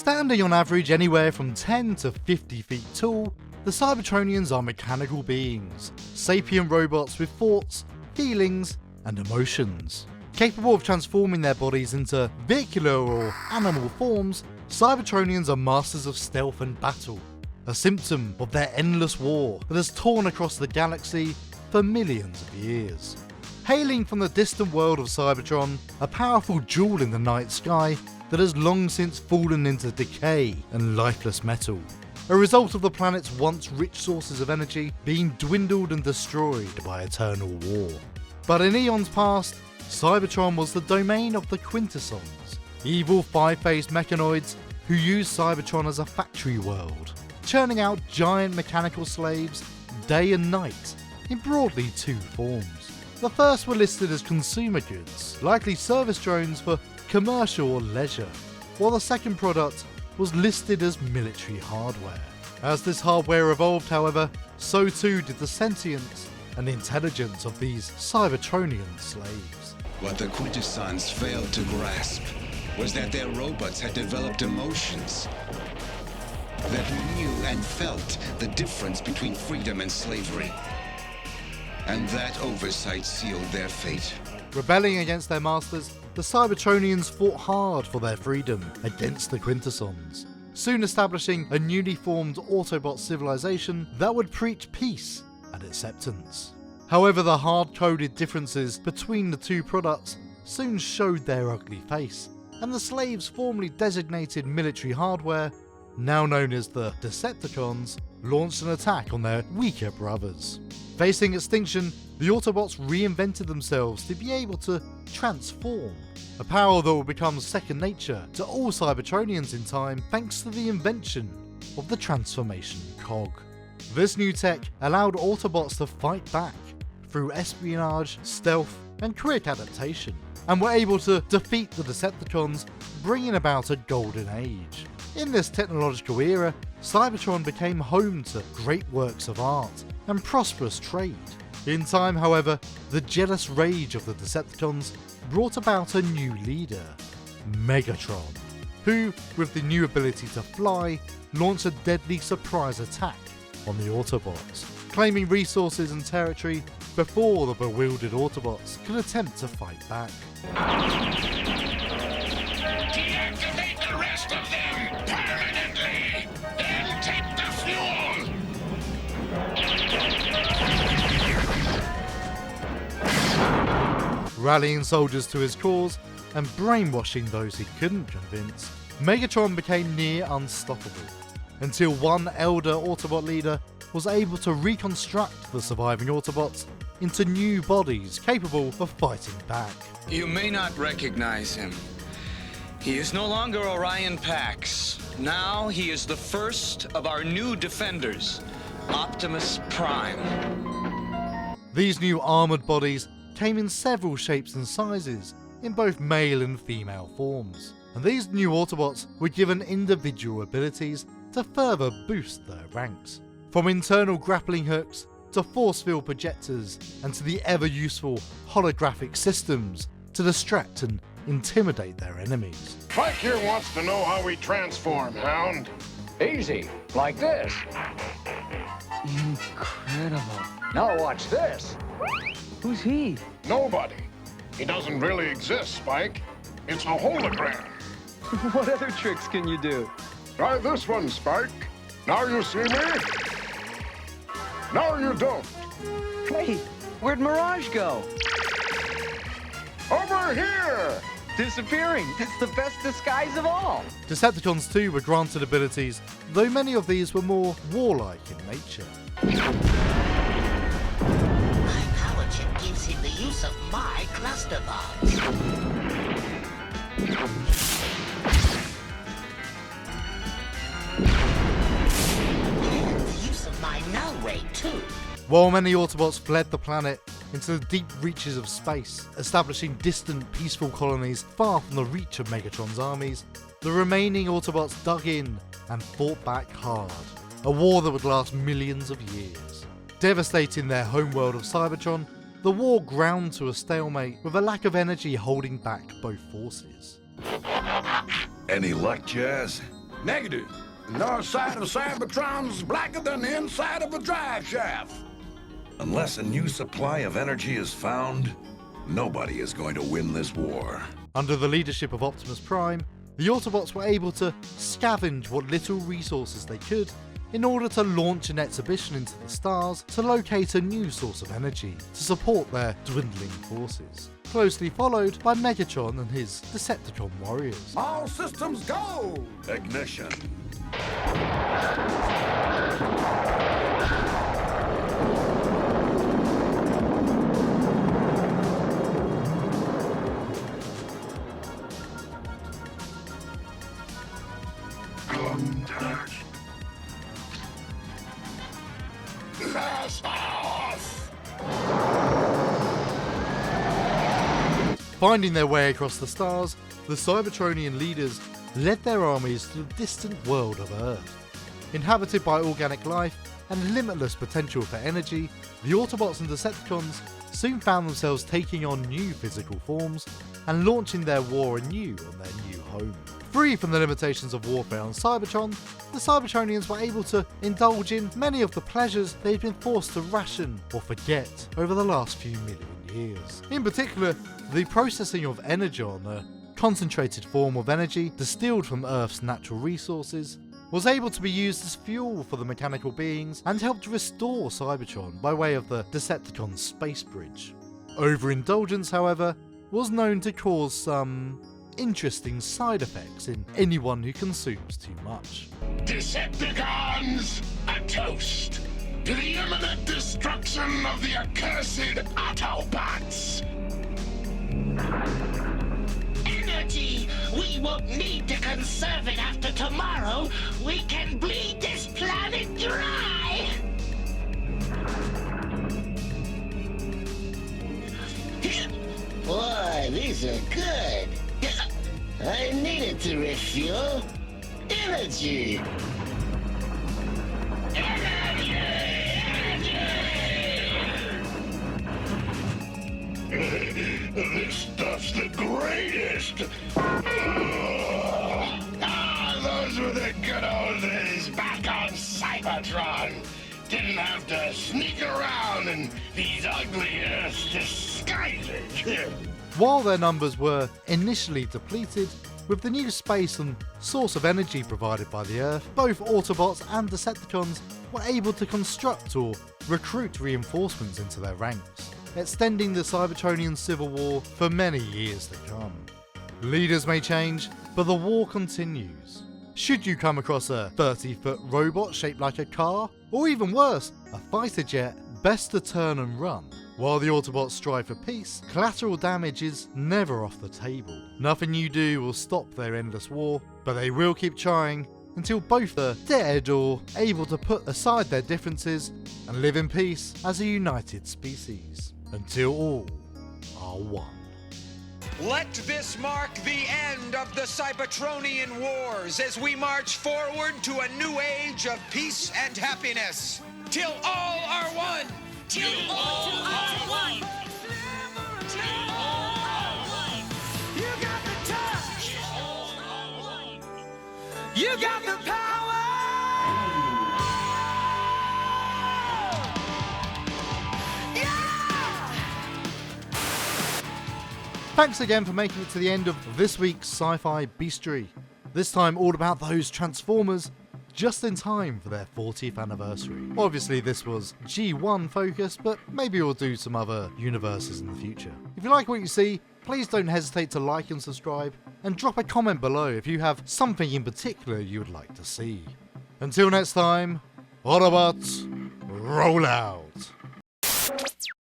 Standing on average anywhere from 10 to 50 feet tall, the Cybertronians are mechanical beings, sapient robots with thoughts, feelings, and emotions. Capable of transforming their bodies into vehicular or animal forms, Cybertronians are masters of stealth and battle, a symptom of their endless war that has torn across the galaxy for millions of years. Hailing from the distant world of Cybertron, a powerful jewel in the night sky that has long since fallen into decay and lifeless metal, a result of the planet's once rich sources of energy being dwindled and destroyed by eternal war. But in eons past, Cybertron was the domain of the Quintessons, evil five-faced mechanoids who used Cybertron as a factory world, churning out giant mechanical slaves day and night in broadly two forms. The first were listed as consumer goods, likely service drones for commercial or leisure, while the second product was listed as military hardware. As this hardware evolved, however, so too did the sentience and intelligence of these Cybertronian slaves. What the Quintessons failed to grasp was that their robots had developed emotions that knew and felt the difference between freedom and slavery. And that oversight sealed their fate. Rebelling against their masters, the Cybertronians fought hard for their freedom against the Quintessons, soon establishing a newly formed Autobot civilization that would preach peace and acceptance. However, the hard-coded differences between the two products soon showed their ugly face, and the slaves formerly designated military hardware, now known as the Decepticons, launched an attack on their weaker brothers. Facing extinction, the Autobots reinvented themselves to be able to transform, a power that will become second nature to all Cybertronians in time thanks to the invention of the transformation cog. This new tech allowed Autobots to fight back through espionage, stealth, and quick adaptation, and were able to defeat the Decepticons, bringing about a golden age. In this technological era, Cybertron became home to great works of art and prosperous trade. In time, however, the jealous rage of the Decepticons brought about a new leader, Megatron, who, with the new ability to fly, launched a deadly surprise attack on the Autobots, claiming resources and territory before the bewildered Autobots could attempt to fight back. Deactivate the rest of them permanently! Then take the fuel! Rallying soldiers to his cause and brainwashing those he couldn't convince, Megatron became near unstoppable, until one elder Autobot leader was able to reconstruct the surviving Autobots into new bodies capable of fighting back. You may not recognize him. He is no longer Orion Pax. Now he is the first of our new defenders, Optimus Prime. These new armoured bodies came in several shapes and sizes, in both male and female forms, and these new Autobots were given individual abilities to further boost their ranks. From internal grappling hooks to force field projectors and to the ever useful holographic systems to distract and intimidate their enemies. Spike here wants to know how we transform, Hound. Easy, like this. Incredible. Now watch this. Who's he? Nobody. He doesn't really exist, Spike. It's a hologram. What other tricks can you do? Try this one, Spike. Now you see me. Now you don't. Hey, where'd Mirage go? Over here! Disappearing. It's the best disguise of all. Decepticons too were granted abilities, though many of these were more warlike in nature. My power chip gives him the use of my cluster bombs. And the use of my null ray too. While many Autobots fled the planet into the deep reaches of space, establishing distant, peaceful colonies far from the reach of Megatron's armies, the remaining Autobots dug in and fought back hard, a war that would last millions of years. Devastating their homeworld of Cybertron, the war ground to a stalemate with a lack of energy holding back both forces. Any luck, Jazz? Negative. The north side of Cybertron's blacker than the inside of a drive shaft. Unless a new supply of energy is found, nobody is going to win this war. Under the leadership of Optimus Prime, the Autobots were able to scavenge what little resources they could in order to launch an exhibition into the stars to locate a new source of energy to support their dwindling forces, closely followed by Megatron and his Decepticon warriors. All systems go! Ignition. Contact. Blast off! Finding their way across the stars, the Cybertronian leaders led their armies to the distant world of Earth. Inhabited by organic life and limitless potential for energy, the Autobots and Decepticons soon found themselves taking on new physical forms and launching their war anew on their new home. Free from the limitations of warfare on Cybertron, the Cybertronians were able to indulge in many of the pleasures they'd been forced to ration or forget over the last few million years. In particular, the processing of energon, a concentrated form of energy distilled from Earth's natural resources, was able to be used as fuel for the mechanical beings and helped restore Cybertron by way of the Decepticon space bridge. Overindulgence, however, was known to cause some interesting side effects in anyone who consumes too much. Decepticons, a toast to the imminent destruction of the accursed Autobots. Energy! We won't need to conserve it after tomorrow. We can bleed this planet dry! Boy, these are good. I needed to refuel. Energy! This stuff's the greatest! Those were the good old days back on Cybertron. Didn't have to sneak around in these ugly Earth disguises. While their numbers were initially depleted, with the new space and source of energy provided by the Earth, both Autobots and Decepticons were able to construct or recruit reinforcements into their ranks, extending the Cybertronian civil war for many years to come. Leaders may change, but the war continues. Should you come across a 30-foot robot shaped like a car, or even worse, a fighter jet, best to turn and run. While the Autobots strive for peace, collateral damage is never off the table. Nothing you do will stop their endless war, but they will keep trying until both are dead or able to put aside their differences and live in peace as a united species. Until all are one. Let this mark the end of the Cybertronian Wars as we march forward to a new age of peace and happiness. Till all are one! Till all are one! Till all are one! You got the touch! You got the power! Yeah! Thanks again for making it to the end of this week's Sci-Fi Bestiary. This time all about those Transformers, just in time for their 40th anniversary. Obviously this was G1 focused, but maybe we'll do some other universes in the future. If you like what you see, please don't hesitate to like and subscribe, and drop a comment below if you have something in particular you would like to see. Until next time, Autobots, roll out!